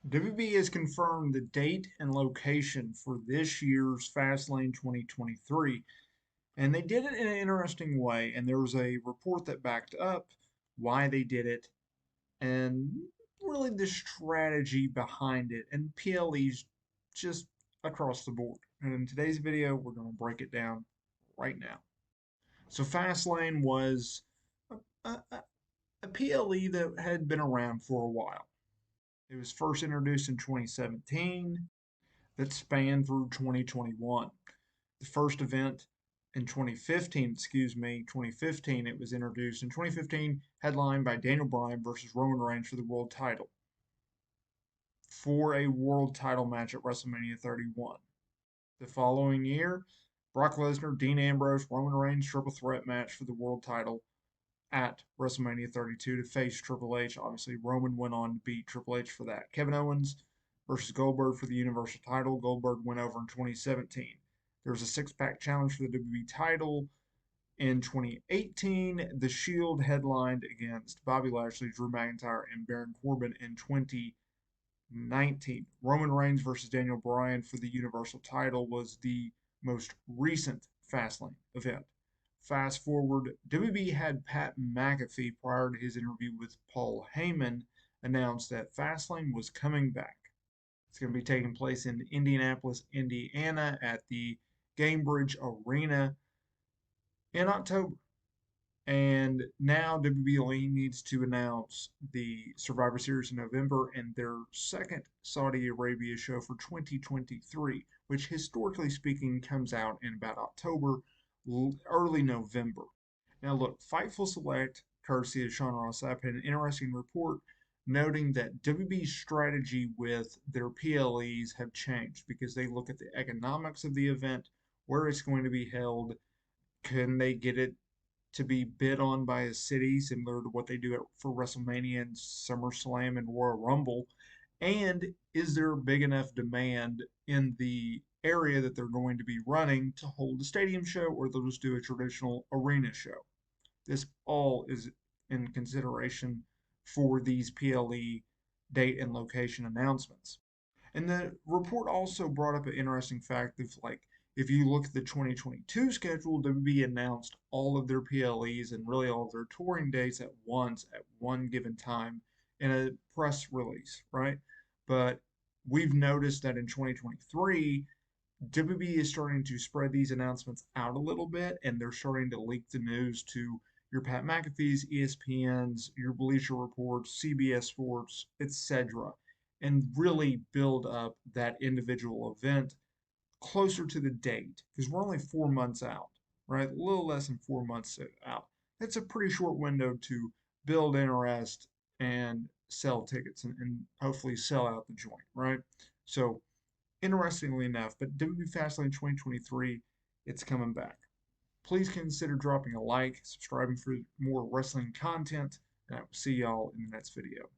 WB has confirmed the date and location for this year's Fastlane 2023, and they did it in an interesting way. And there was a report that backed up why they did it and really the strategy behind it and PLEs just across the board. And in today's video, we're going to break it down right now. So Fastlane was a PLE that had been around for a while. It was first introduced in 2017 that spanned through 2021. The first event in 2015, it was introduced in 2015, headlined by Daniel Bryan versus Roman Reigns for the world title for a world title match at WrestleMania 31. The following year, Brock Lesnar, Dean Ambrose, Roman Reigns triple threat match for the world title at WrestleMania 32 to face Triple H. Obviously, Roman went on to beat Triple H for that. Kevin Owens versus Goldberg for the Universal title. Goldberg went over in 2017. There was a six-pack challenge for the WWE title. In 2018, The Shield headlined against Bobby Lashley, Drew McIntyre, and Baron Corbin in 2019. Roman Reigns versus Daniel Bryan for the Universal title was the most recent Fastlane event. Fast forward, WB had Pat McAfee, prior to his interview with Paul Heyman, announce that Fastlane was coming back. It's going to be taking place in Indianapolis, Indiana at the Gainbridge Arena in October. And now WWE needs to announce the Survivor Series in November and their second Saudi Arabia show for 2023, which historically speaking comes out in about October, early November. Now, look, Fightful Select, courtesy of Sean Ross Sapp, had an interesting report noting that WWE's strategy with their PLEs have changed because they look at the economics of the event, where it's going to be held, can they get it to be bid on by a city, similar to what they do for WrestleMania and SummerSlam and Royal Rumble? And is there a big enough demand in the area that they're going to be running to hold a stadium show, or they'll just do a traditional arena show? This all is in consideration for these PLE date and location announcements. And the report also brought up an interesting fact of like, if you look at the 2022 schedule, WB announced all of their PLEs and really all of their touring dates at once at one given time in a press release, right? But we've noticed that in 2023, WB is starting to spread these announcements out a little bit, and they're starting to leak the news to your Pat McAfee's, ESPN's, your Bleacher Reports, CBS Sports, etc., and really build up that individual event closer to the date because we're only 4 months out, right? A little less than 4 months out. That's a pretty short window to build interest and sell tickets and hopefully sell out the joint, right? So, interestingly enough, but WWE Fastlane 2023, it's coming back. Please consider dropping a like, subscribing for more wrestling content, and I will see y'all in the next video.